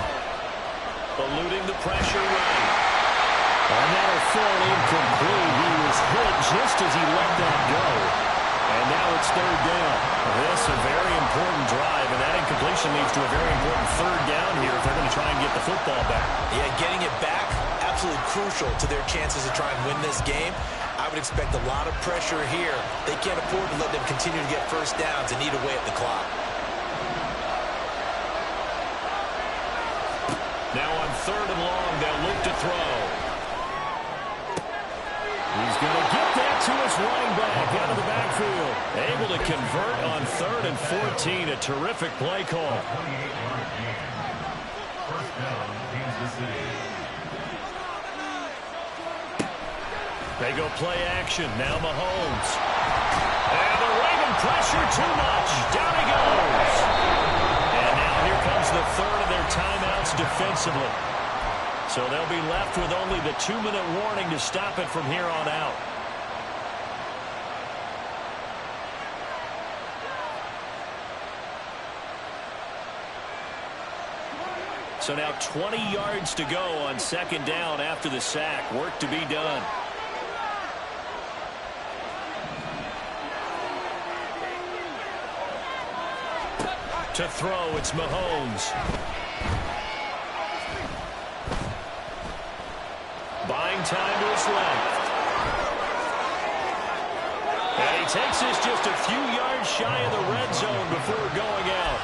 Eluding the pressure right. And that'll fall incomplete. He was hit just as he let that go. And now it's 3rd down. This is a very important drive, and that incompletion leads to a very important 3rd down here if they're going to try and get the football back. Yeah, getting it back, absolutely crucial to their chances to try and win this game. I would expect a lot of pressure here. They can't afford to let them continue to get first downs and eat away at the clock. Now on 3rd and long, they'll look to throw. He's going to get that to his running back out of the backfield. Able to convert on 3rd and 14. A terrific play call. First down, Kansas City. They go play action. Now Mahomes. And the Raven pressure too much. Down he goes. And now here comes the 3rd of their timeouts defensively. So they'll be left with only the 2-minute warning to stop it from here on out. So now 20 yards to go on 2nd down after the sack. Work to be done. To throw, it's Mahomes. Buying time to his left. And he takes this just a few yards shy of the red zone before going out.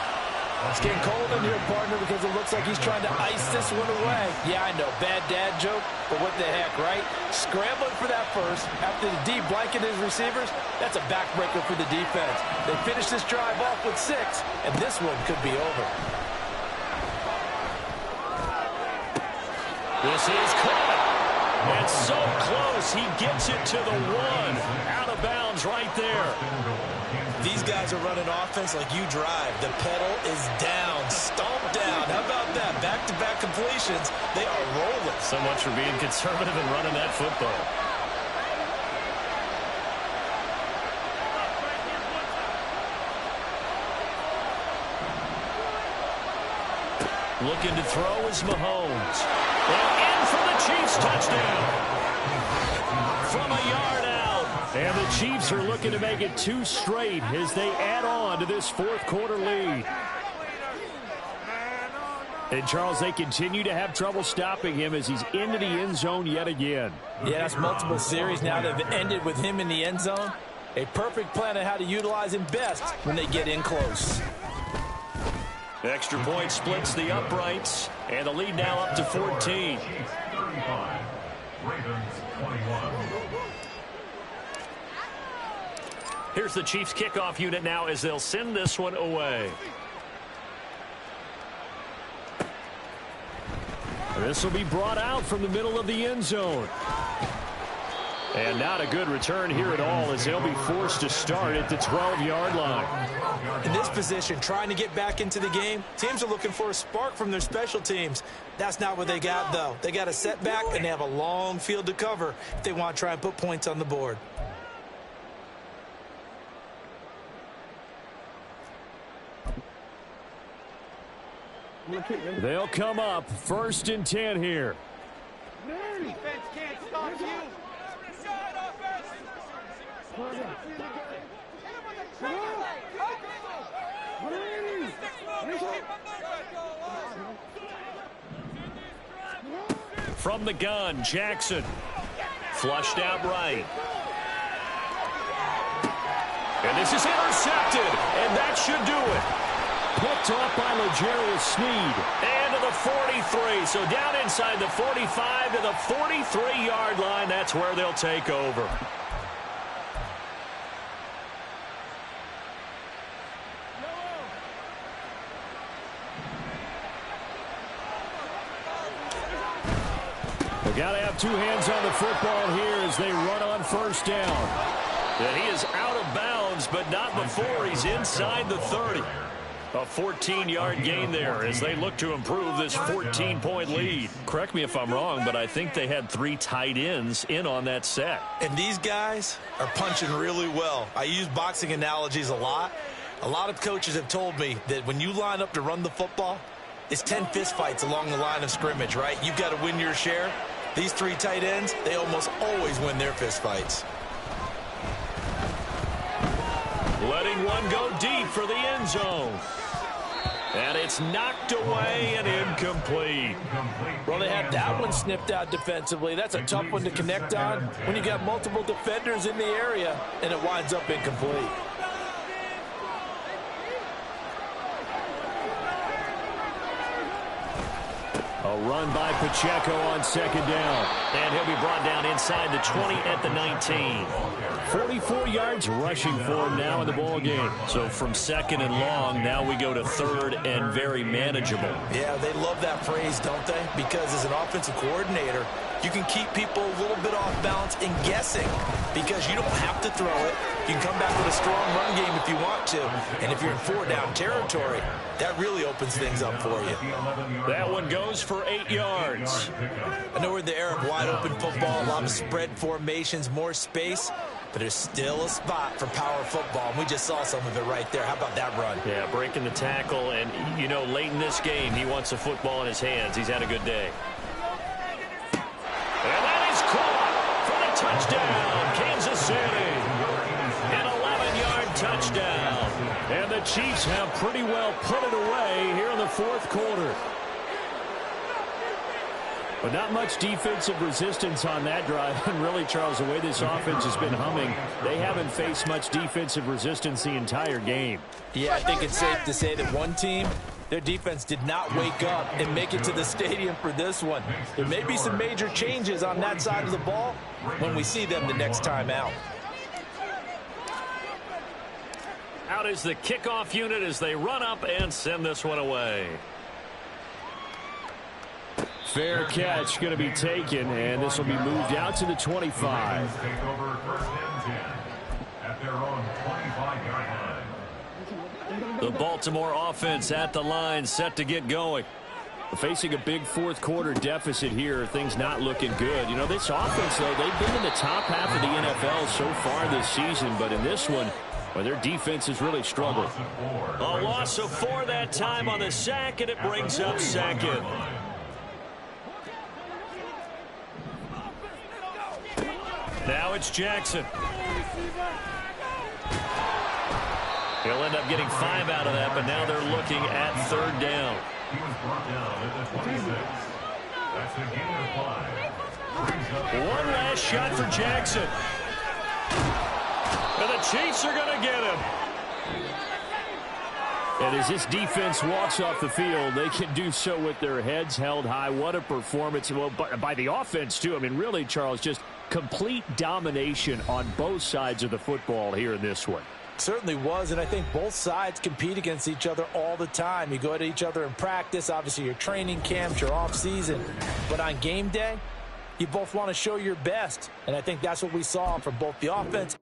It's getting cold in here, partner, because it looks like he's trying to ice this one away. Yeah, I know, bad dad joke, but what the heck, right? Scrambling for that first, after the D blanket his receivers, that's a backbreaker for the defense. They finish this drive off with 6, and this one could be over. This is caught. And so close, he gets it to the 1. Out of bounds right there. These guys are running offense like you drive. The pedal is down, stomped down. How about that? Back-to-back completions. They are rolling. So much for being conservative and running that football. Looking to throw is Mahomes. And in for the Chiefs touchdown. From a yard out. And the Chiefs are looking to make it 2 straight as they add on to this fourth quarter lead. And, Charles, they continue to have trouble stopping him as he's into the end zone yet again. Yeah, that's multiple series now that have ended with him in the end zone. A perfect plan on how to utilize him best when they get in close. Extra point splits the uprights, and the lead now up to 14. Here's the Chiefs kickoff unit now as they'll send this one away. This will be brought out from the middle of the end zone. And not a good return here at all as they'll be forced to start at the 12-yard line. In this position, trying to get back into the game, teams are looking for a spark from their special teams. That's not what they got, though. They got a setback, and they have a long field to cover if they want to try and put points on the board. They'll come up 1st and 10 here. Defense can't stop you. From the gun, Jackson. Flushed out right. And this is intercepted, and that should do it. Picked off by L'Jarius Sneed. And to the 43. So down inside the 45 to the 43-yard line. That's where they'll take over. They've got to have 2 hands on the football here as they run on 1st down. And he is out of bounds, but not before he's inside the 30. A 14-yard gain there as they look to improve this 14-point lead. Correct me if I'm wrong, but I think they had 3 tight ends in on that set. And these guys are punching really well. I use boxing analogies a lot. A lot of coaches have told me that when you line up to run the football, it's 10 fistfights along the line of scrimmage, right? You've got to win your share. These 3 tight ends, they almost always win their fistfights. Letting one go deep for the end zone. And it's knocked away and incomplete. Well, they had that one snipped out defensively. That's a tough one to connect on when you got multiple defenders in the area, and it winds up incomplete. A run by Pacheco on 2nd down. And he'll be brought down inside the 20 at the 19. 44 yards rushing for him now in the ball game. So from 2nd and long, now we go to 3rd and very manageable. Yeah, they love that phrase, don't they? Because as an offensive coordinator, you can keep people a little bit off balance and guessing because you don't have to throw it. You can come back with a strong run game if you want to. And if you're in 4-down territory, that really opens things up for you. That one goes for 8 yards. I know we're in the era of wide-open football, a lot of spread formations, more space, but there's still a spot for power football, and we just saw some of it right there. How about that run? Yeah, breaking the tackle, and, you know, late in this game, he wants the football in his hands. He's had a good day. And that is caught for the touchdown, Kansas City. An 11-yard touchdown. And the Chiefs have pretty well put it away here in the 4th quarter. But not much defensive resistance on that drive. And really, Charles, the way this offense has been humming, they haven't faced much defensive resistance the entire game. Yeah, I think it's safe to say that one team, their defense did not wake up and make it to the stadium for this one. There may be some major changes on that side of the ball when we see them the next time out. Out is the kickoff unit as they run up and send this one away. Fair catch going to be taken, and this will be moved out to the 25. Take over first and 10 at their own 25-yard line. The Baltimore offense at the line, set to get going. Facing a big fourth quarter deficit here, things not looking good. You know, this offense, though, they've been in the top half of the NFL so far this season, but in this one, well, their defense has really struggled. A loss of 4 that time on the sack, and it brings up second. Now it's Jackson. He'll end up getting 5 out of that, but now they're looking at third down. He was brought down at the 26. That's a gain of 5. One last shot for Jackson. And the Chiefs are going to get him. And as this defense walks off the field, they can do so with their heads held high. What a performance. Well, by the offense, too. I mean, really, Charles, just complete domination on both sides of the football here in this one. Certainly was, and I think both sides compete against each other all the time. You go at each other in practice, obviously your training camps, your off season. But on game day, you both want to show your best. And I think that's what we saw from both the offense